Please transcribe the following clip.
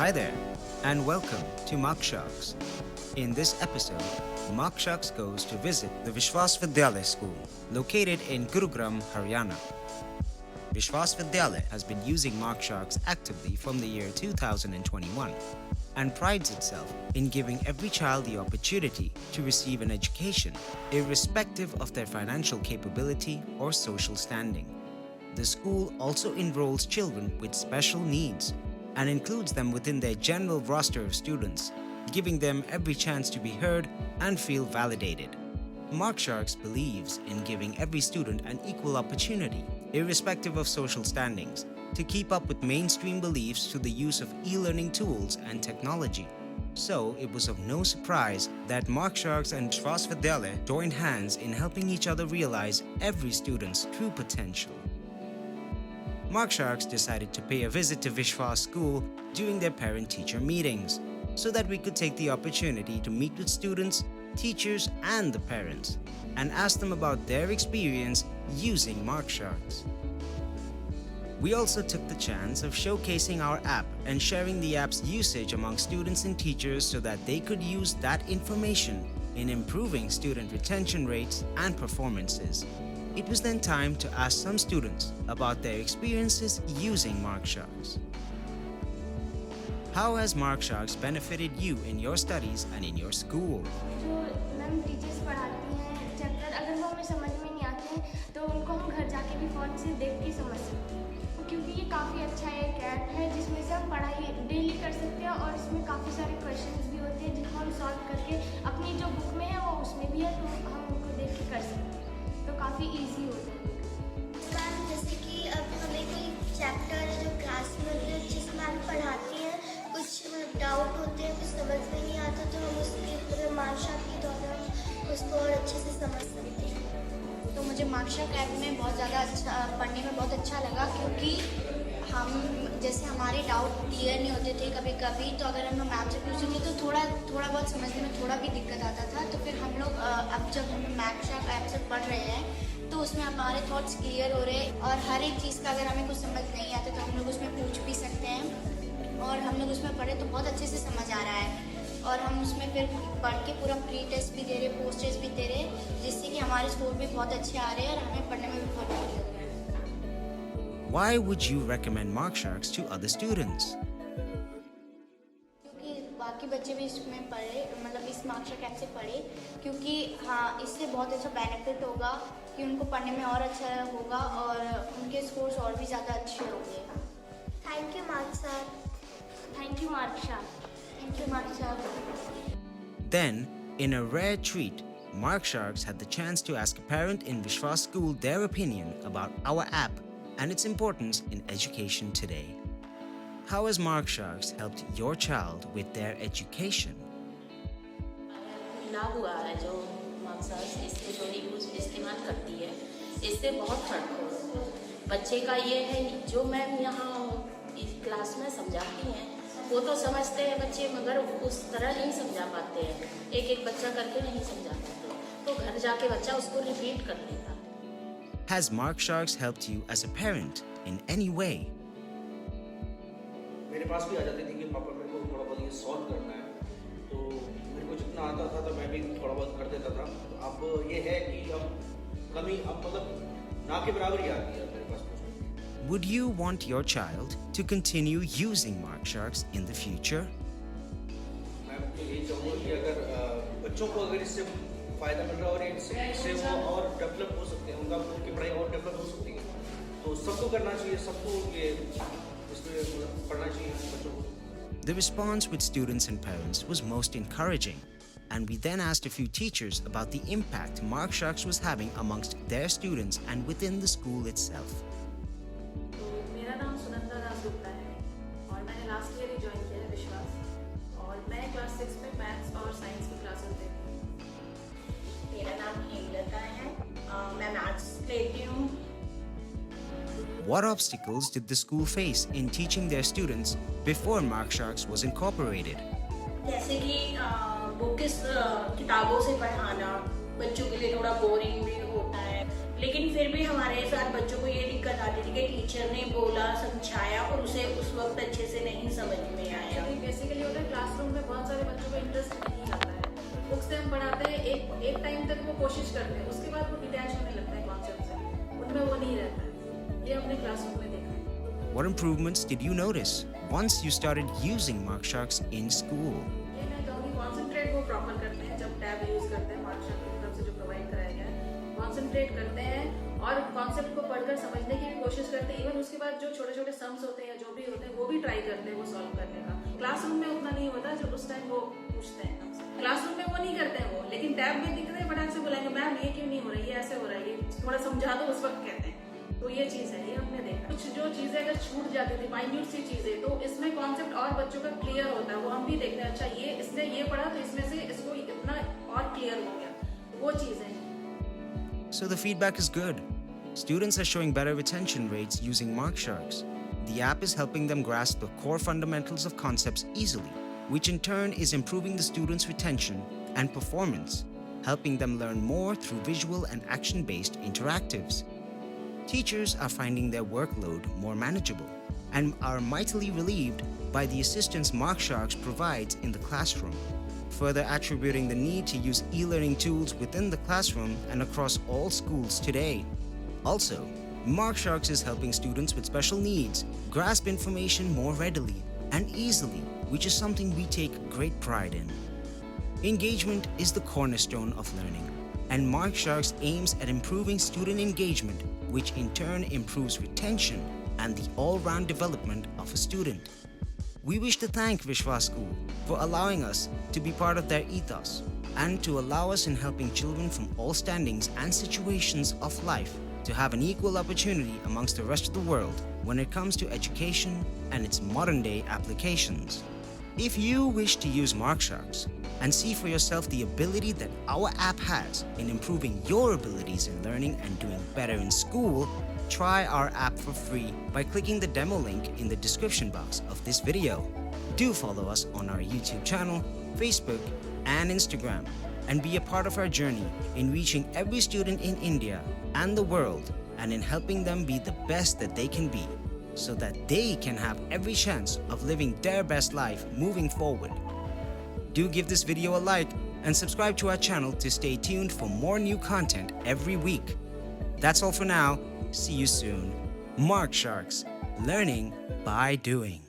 Hi there, and welcome to MarkSharks. In this episode, MarkSharks goes to visit the Vishwas Vidyalaya School, located in Gurugram, Haryana. Vishwas Vidyalaya has been using MarkSharks actively from the year 2021 and prides itself in giving every child the opportunity to receive an education, irrespective of their financial capability or social standing. The school also enrolls children with special needs and includes them within their general roster of students, giving them every chance to be heard and feel validated. MarkSharks believes in giving every student an equal opportunity, irrespective of social standings, to keep up with mainstream beliefs through the use of e-learning tools and technology. So, it was of no surprise that MarkSharks and Vishwas Vidyalaya joined hands in helping each other realize every student's true potential. MarkSharks decided to pay a visit to Vishwas School during their parent-teacher meetings, so that we could take the opportunity to meet with students, teachers, and the parents, and ask them about their experience using MarkSharks. We also took the chance of showcasing our app and sharing the app's usage among students and teachers so that they could use that information in improving student retention rates and performances. It was then time to ask some students about their experiences using MarkSharks. How has MarkSharks benefited you in your studies and in your school? जो ma'am teachers पढ़ाती हैं chapter अगर वो हमें समझ में नहीं आते हैं तो उनको हम घर जाके भी फ़ोन से देख के समझ सकते हैं, क्योंकि ये काफ़ी अच्छा एक ऐप है जिसमें से हम पढ़ाई डेली कर सकते हैं और इसमें काफ़ी सारे क्वेश्चंस भी होते हैं जिनको हम सॉल्व करके अपनी जो बुक में है वो उसमें भी है तो हम उनको देख के कर सकते हैं, तो काफ़ी ईजी होता है। मैम जैसे कि अब हमें कोई चैप्टर है जो क्लास में जिस मैम पढ़ाती हैं कुछ डाउट होते हैं, कुछ समझ में नहीं आता तो हम उसके मार्कशार्क के द्वारा उसको और अच्छे से समझ सकते हैं। तो मुझे मार्कशार्क ऐप में बहुत ज़्यादा अच्छा पढ़ने में बहुत अच्छा लगा, क्योंकि हम जैसे हमारे डाउट क्लियर नहीं होते थे कभी कभी, तो अगर हम मैम से पूछेंगे तो थोड़ा बहुत समझने में थोड़ा भी दिक्कत आता था। तो फिर हम लोग अब जब हम मार्कशार्क ऐप से पढ़ रहे हैं तो उसमें हमारे थॉट्स क्लियर हो रहे हैं और हर एक चीज़ का अगर हमें कुछ समझ नहीं आता तो हम लोग उसमें पूछ भी सकते हैं और हम लोग उसमें पढ़े तो बहुत अच्छे से समझ आ रहा है और हम उसमें फिर पढ़ के पूरा प्री टेस्ट भी दे रहे, पोस्ट टेस्ट भी दे रहे, जिससे कि हमारे स्कोर भी बहुत अच्छे आ रहे हैं और हमें पढ़ने में भी बहुत अच्छा लग रहा है। Why would you recommend MarkSharks to other students? क्योंकि बाकी बच्चे भी इसमें पढ़े, मतलब इस मार्कशार्क ऐप से पढ़े, क्योंकि हाँ इससे बहुत अच्छा बेनिफिट होगा कि उनको पढ़ने में और अच्छा होगा और उनके स्कोर्स और भी ज़्यादा अच्छे होंगे। Thank you MarkShark. Thank you MarkShark. Thank you MarkShark. Then, in a rare treat, MarkSharks had the chance to ask a parent in Vishwas School their opinion about our app and its importance in education today. How has MarkSharks helped your child with their education? लाभ हुआ है जो मार्कशार्क्स इसको जो use इस्तेमाल करती है, इससे बहुत फर्क हो बच्चे का। ये है जो मैम यहाँ इस क्लास में समझाती हैं वो तो समझते हैं बच्चे, मगर उस तरह नहीं समझा पाते हैं, एक बच्चा करके नहीं समझा पाते, तो घर जाके बच्चा उसको रिपीट कर देता। Has MarkSharks helped you as a parent in any way? मेरे पास भी आ जाती थी कि पापा मेरे को थोड़ा बहुत ये सॉल्व करना है, तो मेरे को जितना आता था तो मैं भी थोड़ा बहुत कर देता था। तो अब ये है कि अब कमी अब मतलब ना के बराबर ही आती है मेरे पास। Would you want your child to continue using MarkSharks in the future? मैं तो यही चाहूँगा कि अगर बच्चों को अगर इससे फ़ायदा मिल रहा है और इससे वो और डेवलप हो सकते हैं, उनकी पढ़ाई और डेवलप हो सकती है, तो सबको करना चाहिए, सबको ये इसमें पढ़ना चाहिए बच्चों को। The response with students and parents was most encouraging, and we then asked a few teachers about the impact MarkSharks was having amongst their students and within the school itself. मेरा नाम सुनंदा दास गुप्ता है और मैंने लास्ट ईयर ही join किया है विश्वास, और मैं क्लास 6 में मैथ्स और साइंस की क्लासेस देती हूँ। मेरा नाम हेमलता है, मैं मैथ्स लेती हूँ। What obstacles did the school face in teaching their students before MarkSharks was incorporated? जैसे कि बुक किताबों से पढ़ाना बच्चों के लिए थोड़ा बोरिंग भी होता है, लेकिन फिर भी हमारे साथ बच्चों को ये दिक्कत आती थी कि टीचर ने बोला समझाया और उसे उस वक्त अच्छे से नहीं समझ में आया। एक टाइम तक वो कोशिश करते हैं, उसके बाद वो डिटैच होने लगता है कॉन्सेप्ट से, उनमें वो नहीं रहता है। ये हमने क्लासरूम में देखा है। What improvements did you notice once you started using MarkSharks in school? ये मैं कहूँगी कॉन्सेंट्रेट वो प्रॉपर करते हैं जब टैब यूज करते हैं, MarkSharks की तरफ से जो प्रोवाइड कराया गया है, कॉन्सेंट्रेट करते हैं और कॉन्सेप्ट को पढ़कर समझने की भी कोशिश करते हैं। इवन उसके बाद जो छोटे छोटे सम्स होते हैं या जो भी होते हैं वो भी ट्राई करते हैं वो सॉल्व करने का। क्लासरूम में उतना नहीं होता जो उस टाइम वो पूछते हैं हमसे, क्लासरूम में वो नहीं करते हैं वो, लेकिन टैब में दिख रहे हैं फटाक से बुलाएंगे, मैम ये क्यों नहीं हो रहा है, ये ऐसे हो रहा है, ये थोड़ा समझा दो, उस वक्त कहते हैं। तो ये चीज़ है, ये हमने देखा। कुछ जो चीज़ें अगर छूट जाती थी, माइन्यूट सी चीज़ें, तो इसमें कॉन्सेप्ट और बच्चों का क्लियर होता है, वो हम भी देखते हैं, अच्छा ये इसने ये पढ़ा तो इसमें से इसको इतना और क्लियर हो गया, वो चीज़ें। So the feedback is good. Students are showing better retention rates using MarkSharks. The app is helping them grasp the core fundamentals of concepts easily, which in turn is improving the students' retention and performance, helping them learn more through visual and action-based interactives. Teachers are finding their workload more manageable and are mightily relieved by the assistance MarkSharks provides in the classroom, further attributing the need to use e-learning tools within the classroom and across all schools today. Also, MarkSharks is helping students with special needs grasp information more readily and easily, which is something we take great pride in. Engagement is the cornerstone of learning, and MarkSharks aims at improving student engagement, which in turn improves retention and the all-round development of a student. We wish to thank Vishwas School for allowing us to be part of their ethos and to allow us in helping children from all standings and situations of life to have an equal opportunity amongst the rest of the world when it comes to education and its modern-day applications. If you wish to use MarkSharks and see for yourself the ability that our app has in improving your abilities in learning and doing better in school, try our app for free by clicking the demo link in the description box of this video. Do follow us on our YouTube channel, Facebook, and Instagram, and be a part of our journey in reaching every student in India and the world and in helping them be the best that they can be, so that they can have every chance of living their best life moving forward. Do give this video a like and subscribe to our channel to stay tuned for more new content every week. That's all for now. See you soon. MarkSharks, learning by doing.